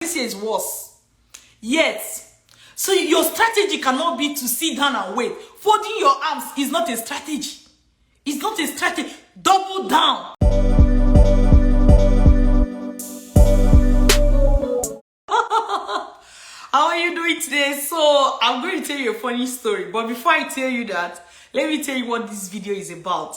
This year is worse. Yet, so your strategy cannot be to sit down and wait. Folding your arms is not a strategy. It's not a strategy. Double down. How are you doing today? So I'm going to tell you a funny story, but before I tell you that, let me tell you what this video is about.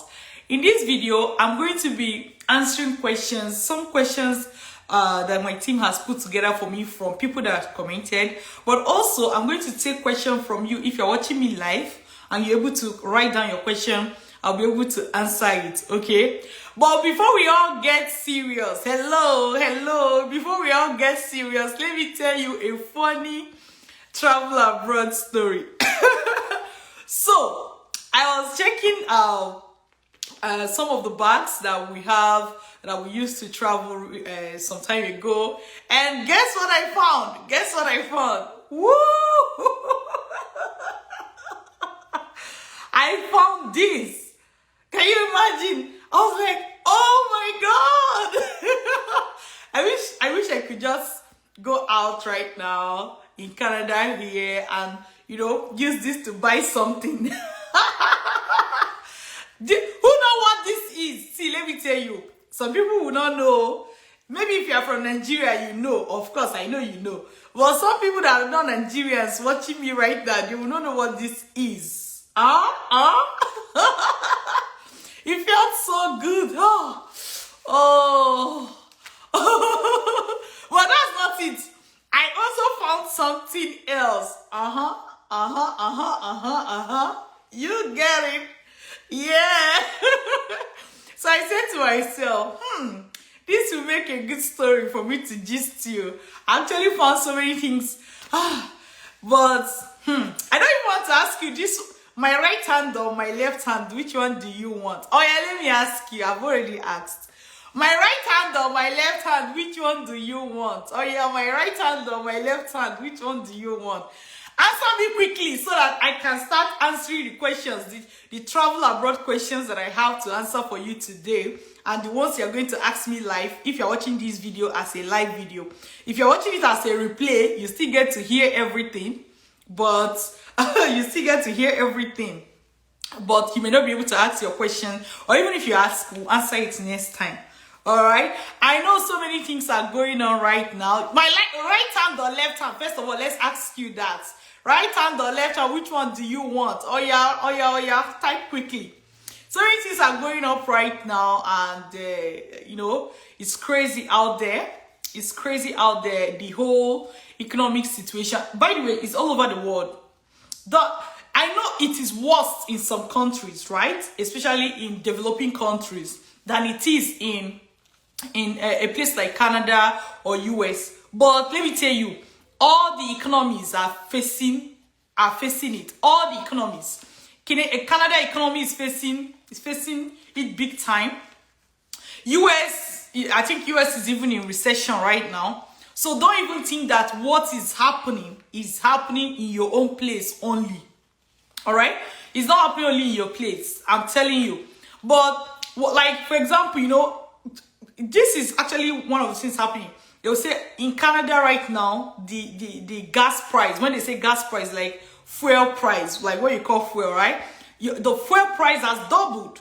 In this video, I'm going to be answering questions, some questions that my team has put together for me from people that have commented, but also I'm going to take questions from you. If you're watching me live and you're able to write down your question, I'll be able to answer it, okay? But before we all get serious, hello, before we all get serious, let me tell you a funny travel abroad story. So, I was checking some of the bags that we have, that we used to travel some time ago, and guess what I found? Guess what I found? Woo! I found this. Can you imagine? I was like, oh my god! I wish I could just go out right now in Canada here and, you know, use this to buy something. Who know what this is? See, let me tell you. Some people will not know. Maybe if you are from Nigeria, you know. Of course, I know you know. But some people that are not Nigerians watching me right now, they will not know what this is. It felt so good. Oh. But that's not it. I also found something else. You get it? Yeah. So I said to myself, this will make a good story for me to gist you. I actually found so many things. But I don't even want to ask you this. My right hand or my left hand, which one do you want? Oh yeah, let me ask you. I've already asked. My right hand or my left hand, which one do you want? Oh yeah, my right hand or my left hand, which one do you want? Answer me quickly so that I can start answering the questions, the travel abroad questions that I have to answer for you today, and the ones you're going to ask me live if you're watching this video as a live video. If you're watching it as a replay, you still get to hear everything, but you still get to hear everything. But you may not be able to ask your question, or even if you ask, we'll answer it next time. Alright, I know so many things are going on right now. My right hand or left hand? First of all, let's ask you that. Right hand or left hand, which one do you want? Oh yeah, type quickly. So many things are going up right now, and you know, it's crazy out there. It's crazy out there, the whole economic situation. By the way, it's all over the world. I know it is worse in some countries, right? Especially in developing countries, than it is in a place like Canada or US. But let me tell you, all the economies are facing it. All the economies. Canada economy is facing it big time. US, I think US is even in recession right now. So don't even think that what is happening in your own place only. All right? It's not happening only in your place. I'm telling you. But like, for example, you know, this is actually one of the things happening. They'll say in Canada right now, the gas price, when they say gas price, like fuel price, like what you call fuel, right? The fuel price has doubled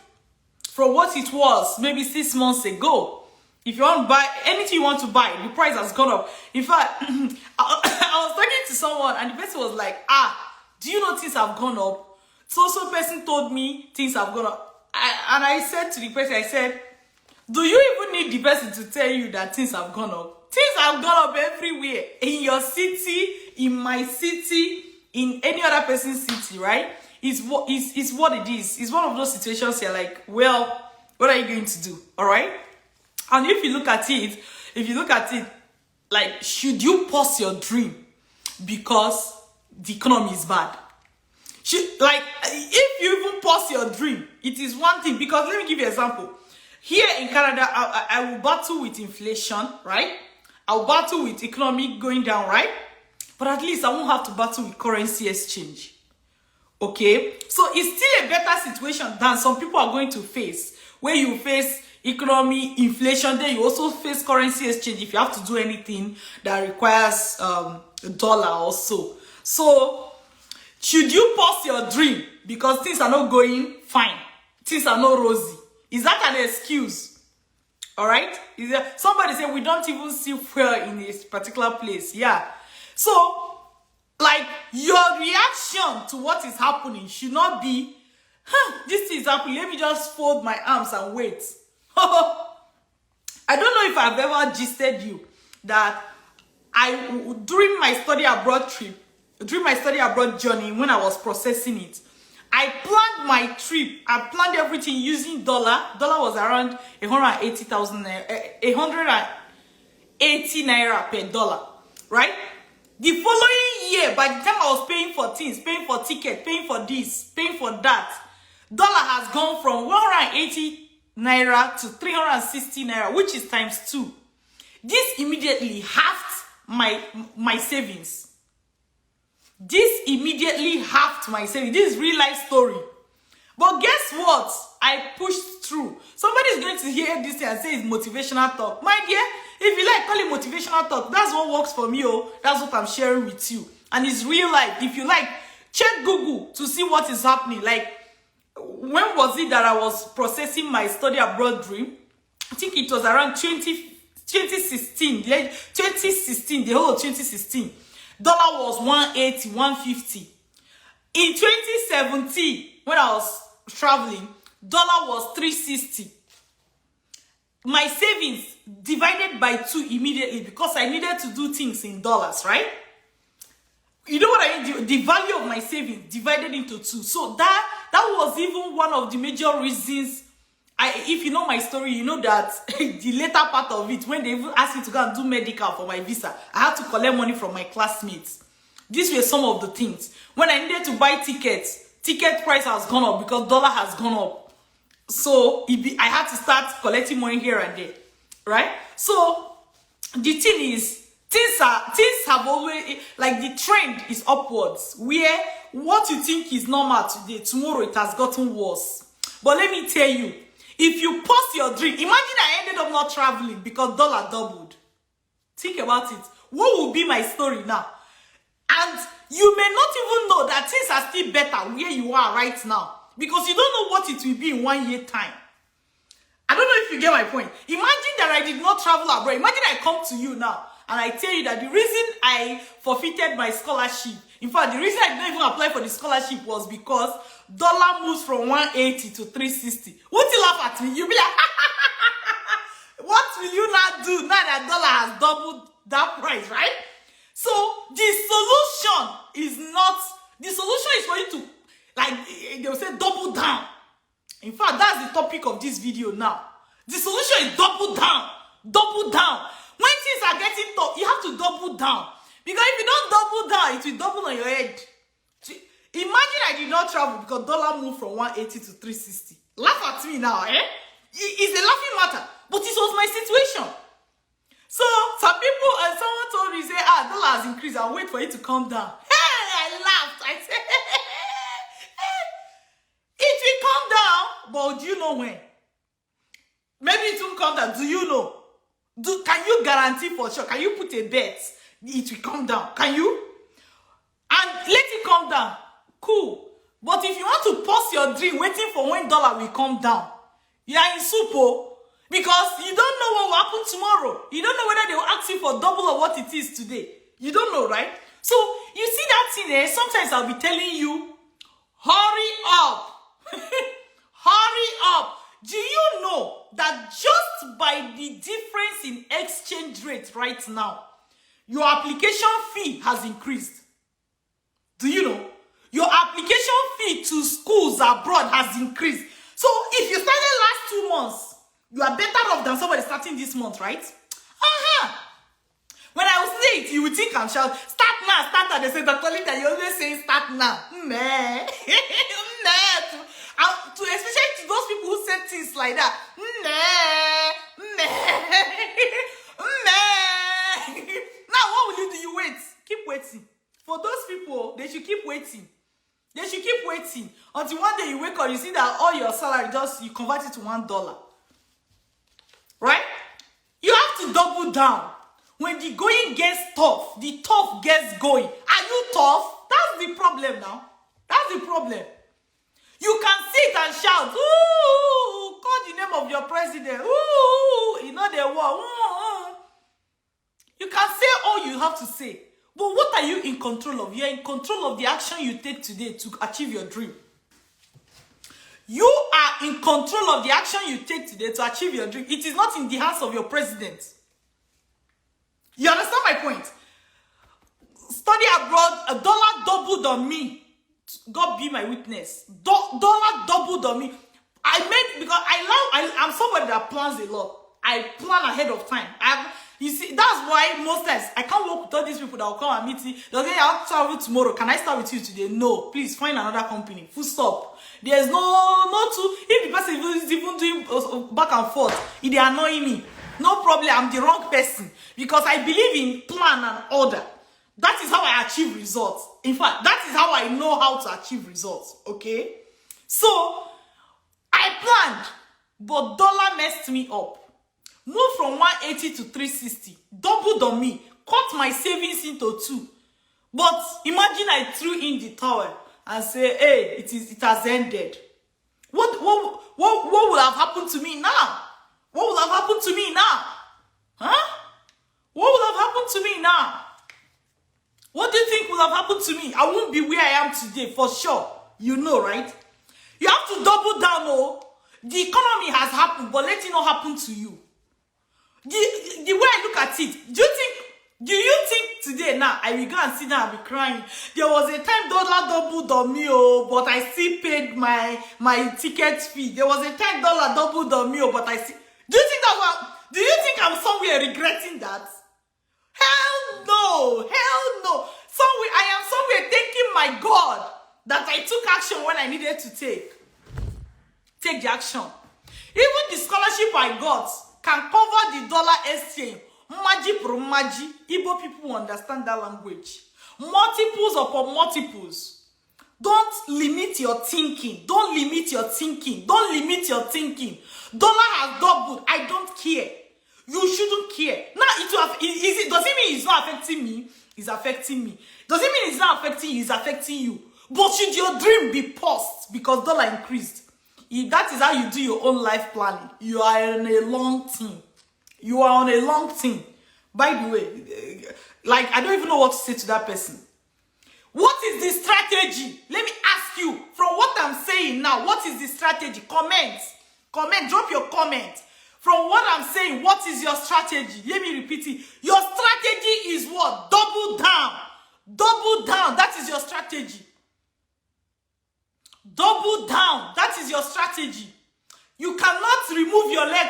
from what it was maybe 6 months ago. If you want to buy anything you want to buy, the price has gone up. In fact, I was talking to someone and the person was like, do you know things have gone up? So person told me things have gone up. And I said to the person, I said, do you even need the person to tell you that things have gone up? Things have gone up everywhere. In your city, in my city, in any other person's city, right? It's what it is. It's one of those situations you're like, well, what are you going to do? All right? And if you look at it, like, should you pause your dream because the economy is bad? Like, if you even pause your dream, it is one thing. Because let me give you an example. Here in Canada, I will battle with inflation, right? I will battle with economy going down, right? But at least I won't have to battle with currency exchange. Okay? So it's still a better situation than some people are going to face, where you face economy, inflation. Then you also face currency exchange if you have to do anything that requires a dollar or so. So should you pause your dream because things are not going fine, things are not rosy? Is that an excuse? All right, somebody said we don't even see fuel in a particular place. Yeah, so like your reaction to what is happening should not be, this is happening, let me just fold my arms and wait. I don't know if I've ever gisted you that during my study abroad trip, during my study abroad journey, when I was processing it, I planned my trip. I planned everything using dollar. Dollar was around 180,000 naira, 180 naira per dollar, right? The following year, by the time I was paying for things, paying for ticket, paying for this, paying for that, dollar has gone from 180 naira to 360 naira, which is times 2. This immediately halved my savings. This immediately halved my savings. This is real life story. But guess what? I pushed through. Somebody is going to hear this and say it's motivational talk. My dear, if you like, call it motivational talk. That's what works for me. Oh, that's what I'm sharing with you. And it's real life. If you like, check Google to see what is happening. Like, when was it that I was processing my study abroad dream? I think it was around 2016, the whole of 2016. Dollar was 180, 150. In 2017, when I was traveling, dollar was 360. My savings divided by 2 immediately because I needed to do things in dollars, right? You know what I mean? The value of my savings divided into 2. So that was even one of the major reasons. If you know my story, you know that the later part of it, when they even asked me to go and do medical for my visa, I had to collect money from my classmates. These were some of the things. When I needed to buy tickets, ticket price has gone up because dollar has gone up. So I had to start collecting money here and there, right? So the thing is, things have always, like, the trend is upwards, where what you think is normal today, tomorrow it has gotten worse. But let me tell you, if you pause your dream, imagine I ended up not traveling because dollar doubled. Think about it. What will be my story now? And you may not even know that things are still better where you are right now, because you don't know what it will be in 1 year time. I don't know if you get my point. Imagine that I did not travel abroad. Imagine I come to you now and I tell you that the reason I forfeited my scholarship, in fact, the reason I didn't even apply for the scholarship was because dollar moves from 180 to 360. Won't you laugh at me? You'll be like, what will you not do now that dollar has doubled that price, right? So the solution is for you to, like, they will say, double down. In fact, that's the topic of this video now. The solution is double down. Double down. When things are getting tough, you have to double down. Because if you don't double down, it will double on your head. Imagine I did not travel because dollar moved from 180 to 360. Laugh at me now, eh? It's a laughing matter. But this was my situation. So some people, and someone told me, say, dollar has increased. I'll wait for it to come down. Hey, I laughed. I said, it will come down, but do you know when? Maybe it won't come down. Do you know? Can you guarantee for sure? Can you put a bet it will come down? Can you? And let it come down. Cool. But if you want to pause your dream waiting for when dollar will come down, you are in soup, because you don't know what will happen tomorrow. You don't know whether they will ask you for double of what it is today. You don't know, right? So you see that thing there. Sometimes I'll be telling you, hurry up. Hurry up. Do you know that just by the difference in exchange rate right now, your application fee has increased? Do you know? Your application fee to schools abroad has increased. So if you started last 2 months, you are better off than somebody starting this month, right? When I will say it, you will think I'm shouting, start now, start now. They say, Dr. Linda, you always say start now. Meh. Especially to those people who say things like that. Now, what will you do? You wait. Keep waiting. For those people, they should keep waiting. They should keep waiting until one day you wake up, you see that all your salary, you convert it to $1. double down. When the going gets tough, the tough gets going. Are you tough? That's the problem now. That's the problem. You can sit and shout, ooh, call the name of your president, ooh, you know the war. You can say all you have to say. But what are you in control of? You are in control of the action you take today to achieve your dream. You are in control of the action you take today to achieve your dream. It is not in the hands of your president. You understand my point? Study abroad, $1 doubled on me. God be my witness. Dollar doubled on me. Because I'm somebody that plans a lot. I plan ahead of time. You see, that's why most times I can't work with all these people that will come and meet me. They'll say, I'll travel tomorrow. Can I start with you today? No, please find another company. Full stop. There's no two. If the person is even doing back and forth, it annoy me. No problem. I'm the wrong person because I believe in plan and order. That is how I achieve results. In fact, that is how I know how to achieve results. Okay? So, I planned, but dollar messed me up. Moved from 180 to 360. Doubled on me. Cut my savings into 2. But imagine I threw in the towel and say, hey, it has ended. What would have happened to me now? What would have happened to me now? Huh? What would have happened to me now? What do you think would have happened to me? I won't be where I am today, for sure. You know, right? You have to double down, oh. The economy has happened, but let it not happen to you. The way I look at it, do you think today now I will go and sit down and be crying? There was a time dollar doubled on me, oh, but I still paid my ticket fee. There was a time dollar doubled on me, oh, but I still... Do you think I'm somewhere regretting that? Hell no! Hell no! I am somewhere thanking my God that I took action when I needed to take the action. Even the scholarship I got can cover the dollar exchange. Maji pro maji. Igbo people understand that language. Multiples upon multiples. Don't limit your thinking. Don't limit your thinking. Don't limit your thinking. Dollar has doubled. I don't care. You shouldn't care. Now, does it mean it's not affecting me? It's affecting me. Does it mean it's not affecting you? It's affecting you. But should your dream be paused because dollar increased? If that is how you do your own life planning, you are on a long thing. You are on a long thing. By the way, like, I don't even know what to say to that person. What is the strategy? Let me ask you, from what I'm saying now, what is the strategy? Comment, drop your comment. From what I'm saying, what is your strategy? Let me repeat it. Your strategy is what? Double down. Double down. That is your strategy. Double down. That is your strategy. You cannot remove your leg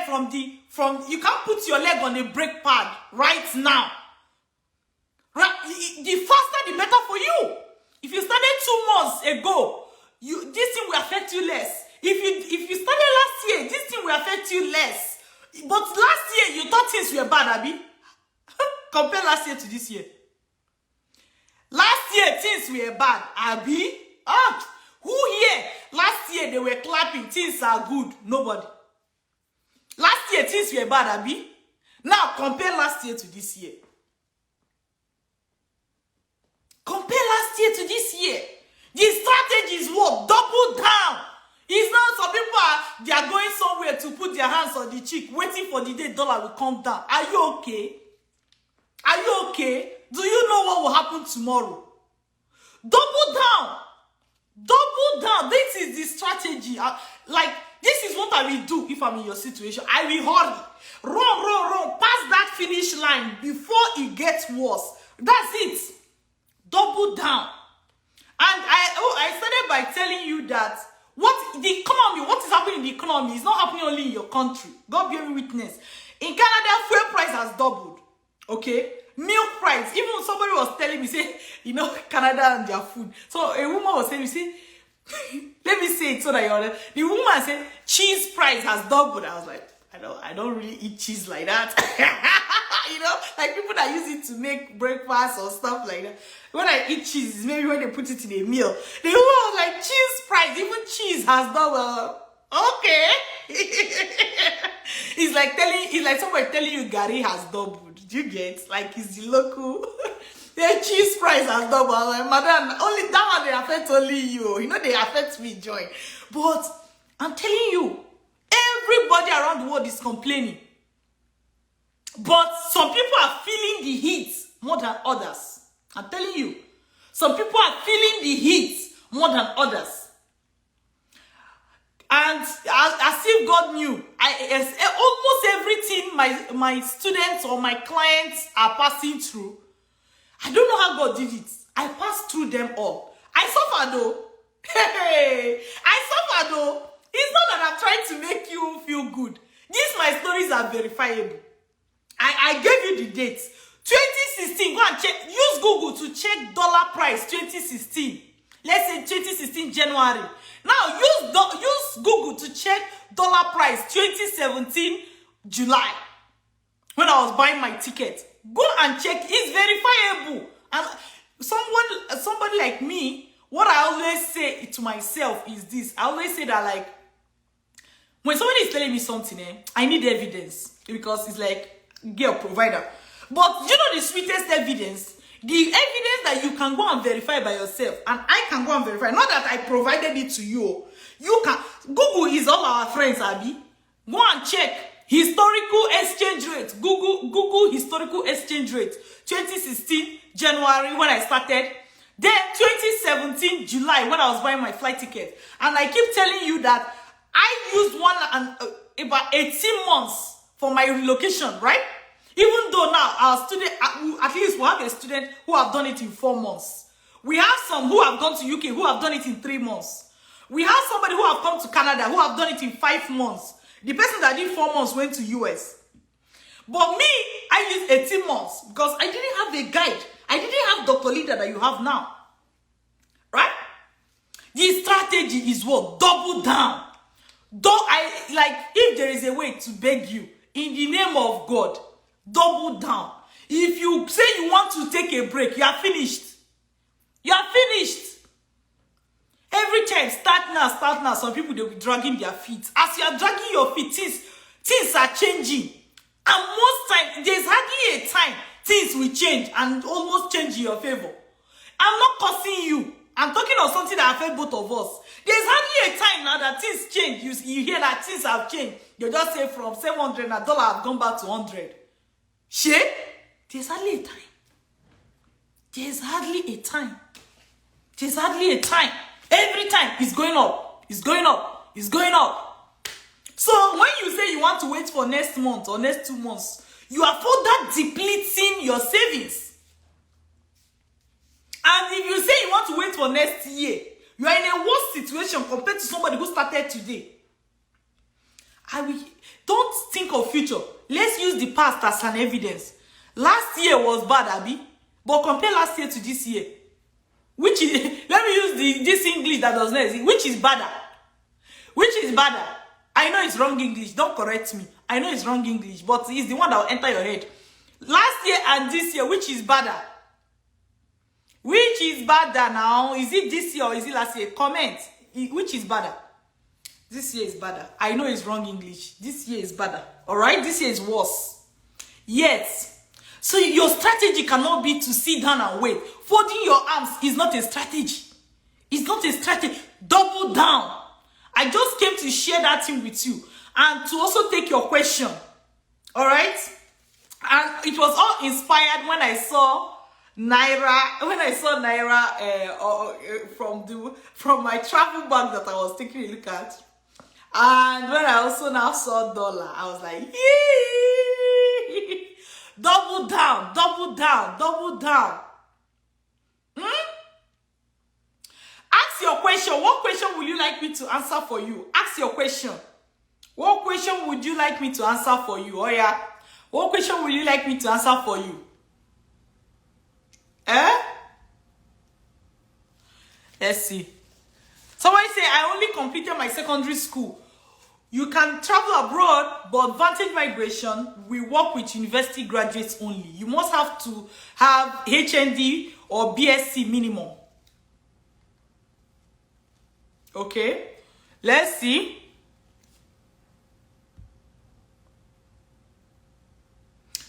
you can't put your leg on a brake pad right now. Right? The faster, the better for you. If you started 2 months ago, this thing will affect you less. If you started last year, this thing will affect you less. But last year, you thought things were bad, Abi. Compare last year to this year. Last year, things were bad, Abi. Who here? Last year, they were clapping. Things are good. Nobody. Last year, things were bad, Abi. Now, compare last year to this year. Compare last year to this year. The strategy is what? Double down. It's not some people they are going somewhere to put their hands on the cheek, waiting for the day dollar will come down. Are you okay? Are you okay? Do you know what will happen tomorrow? Double down. Double down. This is the strategy. This is what I will do if I'm in your situation. I will hurry. Run. Pass that finish line before it gets worse. That's it. Double down. And I started by telling you that what is happening in the economy is not happening only in your country. God be a witness. In Canada, fuel price has doubled. Okay? Milk price. Even somebody was telling me, say, Canada and their food. So a woman was saying, let me say it so that you understand. The woman said, cheese price has doubled. I was like, I don't really eat cheese like that. Like people that use it to make breakfast or stuff like that. When I eat cheese, maybe when they put it in a meal. The woman was like, cheese price, even cheese has doubled. Okay. It's like somebody telling you Gary has doubled. Do you get? Like it's the local. The cheese price has doubled. I'm like, madam, only that one they affect only you. You know they affect me, Joy. But I'm telling you, everybody around the world is complaining. But some people are feeling the heat more than others. I'm telling you. Some people are feeling the heat more than others. And as if God knew, almost everything my students or my clients are passing through, I don't know how God did it. I passed through them all. I suffered though. Hey, I suffered though. It's not that I'm trying to make you feel good. These my stories are verifiable. I gave you the dates. 2016, go and check. Use Google to check dollar price 2016. Let's say 2016 January. Now use Google to check dollar price 2017 July. When I was buying my ticket. Go and check. It's verifiable. And somebody like me, what I always say to myself is this. I always say that like when somebody is telling me something, I need evidence. Because it's like get a provider. But you know the sweetest evidence? The evidence that you can go and verify by yourself, and I can go and verify. Not that I provided it to you. You can. Google is all our friends, Abby. Go and check historical exchange rate. Google historical exchange rate. 2016 January when I started. Then 2017 July when I was buying my flight ticket. And I keep telling you that I used about 18 months for my relocation, right? Even though now our student, at least we have a student who have done it in 4 months. We have some who have gone to UK who have done it in 3 months. We have somebody who have come to Canada who have done it in 5 months. The person that did 4 months went to US. But me, I used 18 months because I didn't have a guide. I didn't have Dr. Leader that you have now. Right? The strategy is what? Double down. If there is a way to beg you, in the name of God, double down. If you say you want to take a break, you are finished. You are finished. Every time, start now. Some people, they'll be dragging their feet. As you are dragging your feet, things are changing. And most times, there's hardly a time things will change and almost change in your favor. I'm not cursing you. I'm talking of something that affects both of us. There's hardly a time now that things change. You hear that things have changed. You just say from $700, $1 have gone back to 100. Shey, there's hardly a time. There's hardly a time. There's hardly a time. Every time it's going up. It's going up. It's going up. So when you say you want to wait for next month or next 2 months, you are further depleting your savings. And if you say you want to wait for next year, you are in a worse situation compared to somebody who started today. Don't think of future. Let's use the past as an evidence. Last year was bad, Abby. But compare last year to this year. Which is, let me use this English that does not exist. Which is badder? Which is badder? I know it's wrong English. Don't correct me. I know it's wrong English. But it's the one that will enter your head. Last year and this year, which is badder? Which is badder now? Is it this year or is it last year? Comment. Which is badder? This year is badder. I know it's wrong English. This year is badder. Alright? This year is worse. Yet. So your strategy cannot be to sit down and wait. Folding your arms is not a strategy. It's not a strategy. Double down. I just came to share that thing with you. And to also take your question. Alright? And it was all inspired when I saw Naira, from my travel bag that I was taking a look at. And when I also now saw dollar, I was like, yee! Double down, double down, double down. Ask your question. What question would you like me to answer for you? Ask your question. What question would you like me to answer for you? Oh yeah. What question would you like me to answer for you? Let's see. Somebody say, I only completed my secondary school. You can travel abroad, but Vantage Migration, we work with university graduates only. You must have to have HND or BSc minimum. Okay, let's see.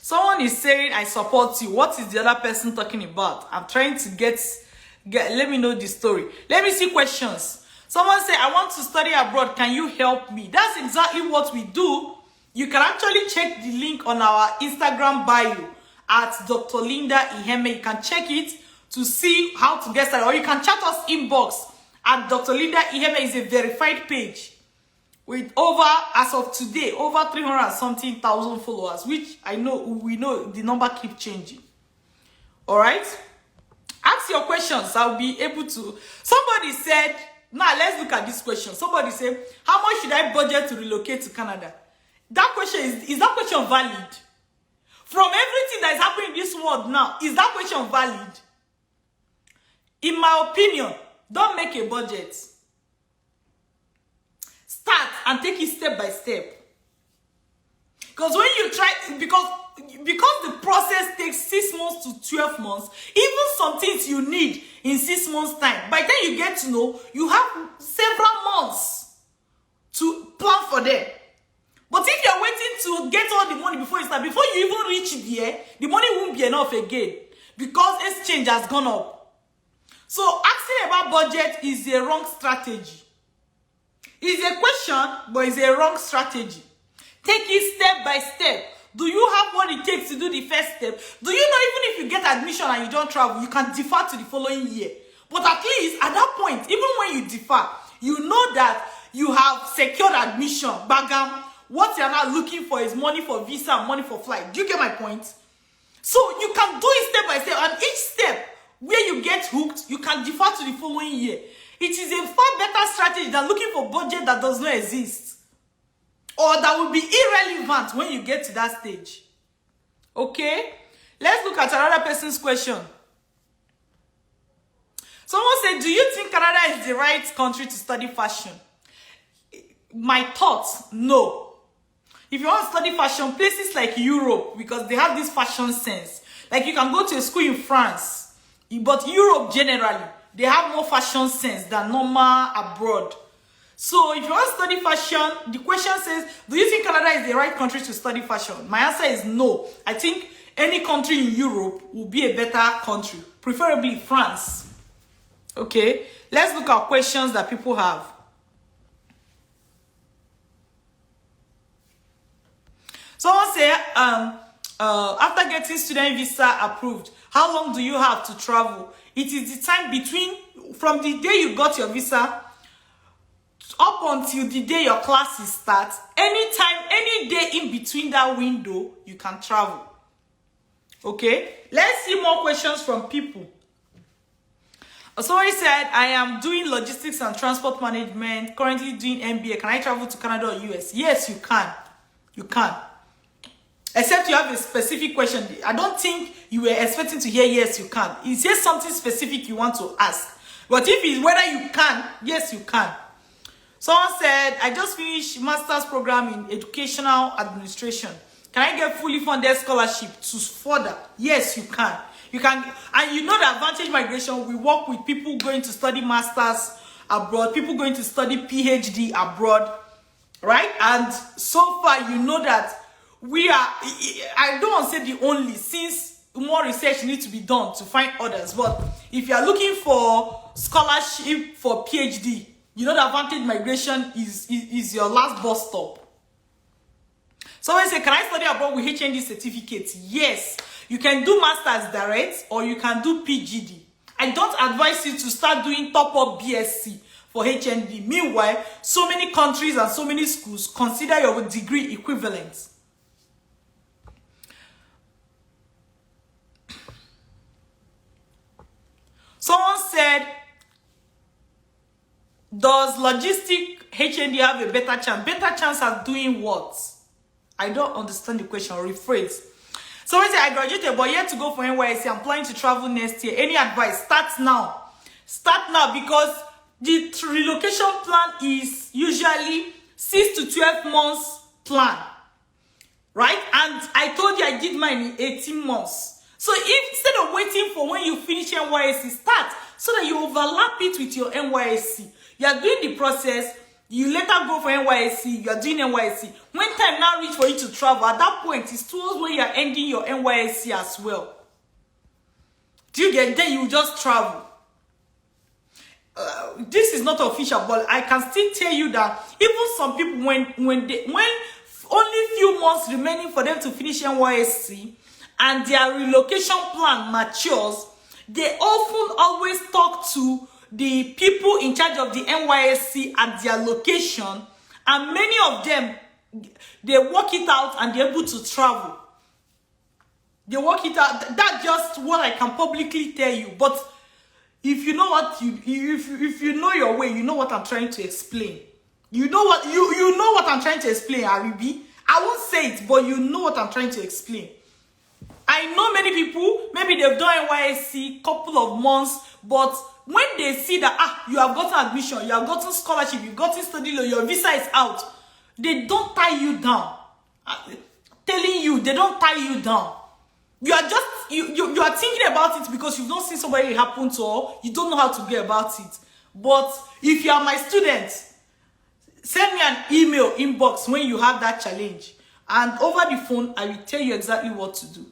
Someone is saying, I support you. What is the other person talking about? I'm trying to get let me know the story. Let me see questions. Someone say, I want to study abroad. Can you help me? That's exactly what we do. You can actually check the link on our Instagram bio at Dr. Linda Ihme. You can check it to see how to get started. Or you can chat us inbox at Dr. Linda Ihme. Is a verified page with over, as of today, over 300 and something thousand followers, which we know the number keep changing. All right? Ask your questions. I'll be able to. Somebody said, now let's look at this question. Somebody said, how much should I budget to relocate to Canada? That question is that question valid? From everything that is happening in this world now, is that question valid? In my opinion, don't make a budget. Start and take it step by step. Because when you try, because the process takes 6 months to 12 months, even some things you need in 6 months' time, by the time you get to know, you have several months to plan for them. But if you're waiting to get all the money before you start, before you even reach there, the money won't be enough again because exchange has gone up. So asking about budget is a wrong strategy. It's a question, but it's a wrong strategy. Take it step by step. Do you have what it takes to do the first step? Do you know even if you get admission and you don't travel, you can defer to the following year? But at least at that point, even when you defer, you know that you have secured admission. Bagam, what you're now looking for is money for visa and money for flight. Do you get my point? So you can do it step by step, and each step where you get hooked, you can defer to the following year. It is a far better strategy than looking for budget that does not exist, or that will be irrelevant when you get to that stage. Okay? Let's look at another person's question. Someone said, do you think Canada is the right country to study fashion? My thoughts, no. If you want to study fashion, places like Europe, because they have this fashion sense. Like you can go to a school in France, but Europe generally, they have more fashion sense than normal abroad. So if you want to study fashion, the question says, do you think Canada is the right country to study fashion? My answer is no. I think any country in Europe will be a better country, preferably France. Okay, let's look at questions that people have. Someone say, after getting student visa approved, how long do you have to travel? It is the time between, from the day you got your visa up until the day your classes start. Anytime, any day in between that window, you can travel. Okay, let's see more questions from people. Somebody said, I am doing logistics and transport management, currently doing MBA. Can I travel to Canada or US? Yes, you can. You can. Except you have a specific question. I don't think you were expecting to hear yes, you can. It's just something specific you want to ask. But if it's whether you can, yes, you can. Someone said, I just finished master's program in educational administration. Can I get fully funded scholarship to further? Yes, you can. You can, and you know the Advantage Migration, we work with people going to study masters abroad, people going to study PhD abroad, right? And so far, you know that we are, I don't want to say the only, since more research needs to be done to find others. But if you are looking for scholarship for PhD, you know the Advantage Migration is your last bus stop. Someone say, can I study abroad with Hnd certificates? Yes. You can do masters direct or you can do PGD. I don't advise you to start doing top-up BSc for HND. Meanwhile, so many countries and so many schools consider your degree equivalent. Someone said, does logistic HND have a better chance? Better chance at doing what? I don't understand the question. Rephrase. Someone said, I graduated but yet to go for NYSC. I'm planning to travel next year. Any advice? Start now. Start now, because the relocation plan is usually 6 to 12 months plan. Right? And I told you I did mine in 18 months. So if instead of waiting for when you finish NYSC, start so that you overlap it with your NYSC. You are doing the process, You later go for NYSC, you're doing NYSC. When time now reach for you to travel, at that point, it's towards when you're ending your NYSC as well. Do you get? Then you just travel. This is not official, but I can still tell you that even some people, when only few months remaining for them to finish NYSC and their relocation plan matures, they often always talk to the people in charge of the NYSC at their location, and many of them, they work it out and they're able to travel. They work it out. That's just what I can publicly tell you. But if you know what if you know your way, you know what I'm trying to explain. You know what I'm trying to explain, Aribi. I won't say it, but you know what I'm trying to explain. I know many people, maybe they've done NYSC couple of months, but when they see that you have gotten admission, you have gotten scholarship, you've gotten study loan, your visa is out, they don't tie you down. Telling you, they don't tie you down. You are just you are thinking about it because you've not seen somebody happen to, or you don't know how to get about it. But if you are my student, send me an email inbox when you have that challenge, and over the phone I will tell you exactly what to do.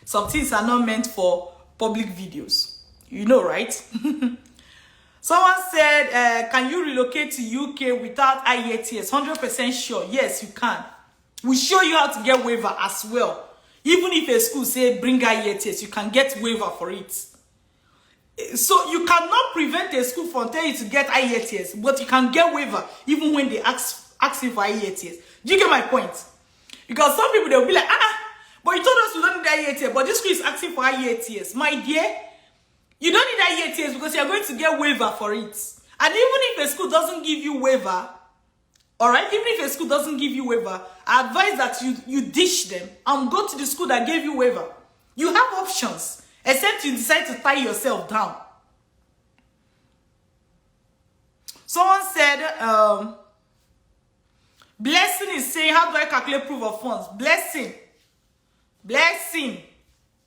Some things are not meant for public videos, you know, right? Someone said, can you relocate to UK without IELTS? 100% sure. Yes, you can. We show you how to get waiver as well. Even if a school say bring IELTS, you can get waiver for it. So you cannot prevent a school from telling you to get IELTS, but you can get waiver even when they ask you for IELTS. Do you get my point? Because some people, they'll be like, but you told us you don't need IELTS, but this school is asking for IELTS. My dear, you don't need IELTS because you're going to get waiver for it. And even if a school doesn't give you waiver, all right, even if a school doesn't give you waiver, I advise that you dish them and go to the school that gave you waiver. You have options, except you decide to tie yourself down. Someone said, Blessing is saying, how do I calculate proof of funds? Blessing.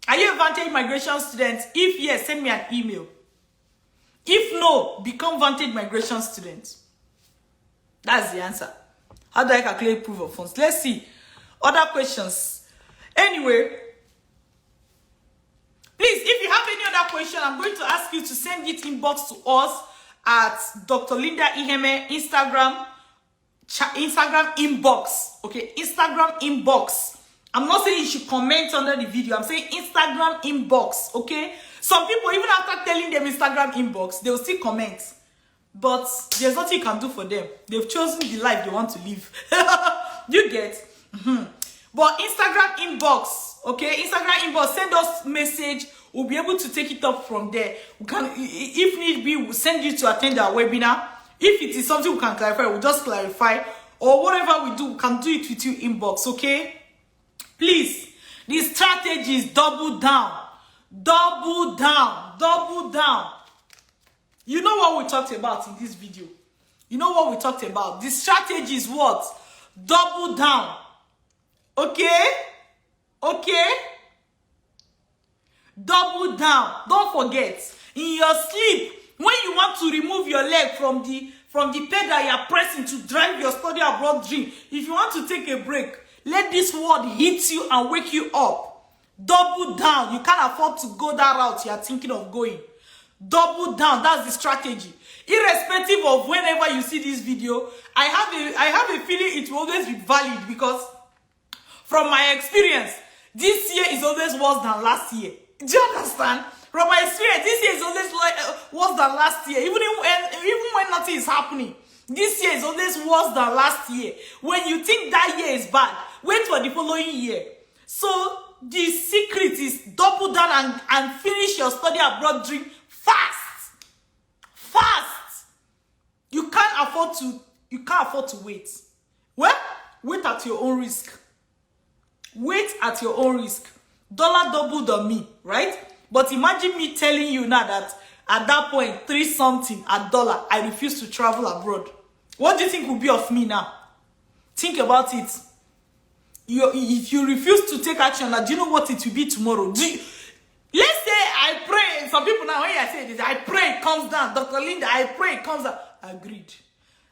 Are you a Vantage Migration student? If yes, send me an email. If no, become Vantage Migration student. That's the answer. How do I calculate proof of funds? Let's see. Other questions. Anyway, please, if you have any other question, I'm going to ask you to send it inbox to us at Dr. Linda Ihme Instagram inbox. Okay, Instagram inbox. I'm not saying you should comment under the video. I'm saying Instagram inbox. Okay, some people, even after telling them Instagram inbox, they will still comment. But there's nothing you can do for them. They've chosen the life they want to live. You get? But Instagram inbox, okay? Instagram inbox, send us message. We'll be able to take it up from there. We can, if need be, we'll send you to attend our webinar. If it is something we can clarify, we'll just clarify. Or whatever we do, we can do it with you inbox, okay? Please, the strategy is double down. Double down. Double down. You know what we talked about in this video. You know what we talked about. The strategy is what? Double down. Okay? Okay? Double down. Don't forget. In your sleep, when you want to remove your leg from the pedal you are pressing to drive your study abroad dream, if you want to take a break, let this word hit you and wake you up. Double down. You can't afford to go that route you are thinking of going. Double down. That's the strategy. Irrespective of whenever you see this video, I have a feeling it will always be valid, because from my experience, this year is always worse than last year. Do you understand? From my experience, this year is always worse than last year. Even when nothing is happening, this year is always worse than last year. When you think that year is bad, wait for the following year. So the secret is double down and finish your study abroad dream fast. Fast. You can't afford to wait. Well, wait at your own risk. Wait at your own risk. Dollar doubled on me, right? But imagine me telling you now that at that point, 3 something at dollar, I refuse to travel abroad. What do you think will be of me now? Think about it. If you refuse to take action now, do you know what it will be tomorrow? Let's say I pray some people now, when I say this, I pray it comes down. Dr. Linda, I pray it comes down. Agreed.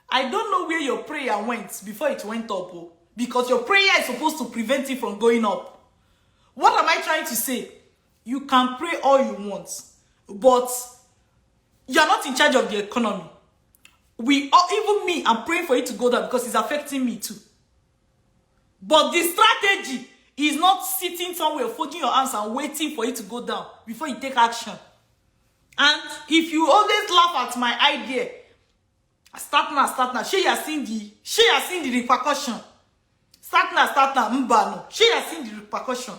I don't know where your prayer went before it went up. Oh, because your prayer is supposed to prevent it from going up. What am I trying to say? You can pray all you want, but you're not in charge of the economy. Even me, I'm praying for it to go down because it's affecting me too. But the strategy is not sitting somewhere, folding your arms and waiting for it to go down before you take action. And if you always laugh at my idea, start now. She has seen the repercussion. Start now, mbano. She has seen the repercussion.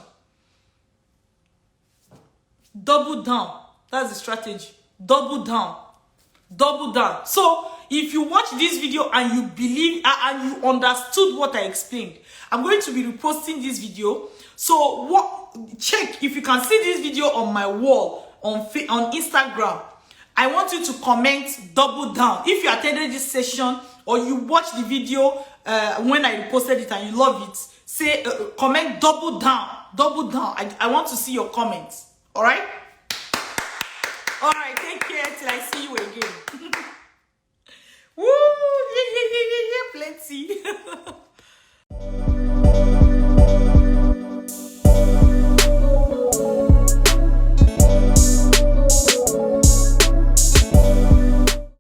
Double down. That's the strategy. Double down. So if you watch this video and you believe and you understood what I explained, I'm going to be reposting this video. So check if you can see this video on my wall on Instagram. I want you to comment double down. If you attended this session or you watched the video when I posted it and you love it, say comment double down. I want to see your comments. All right, take care till I see you again.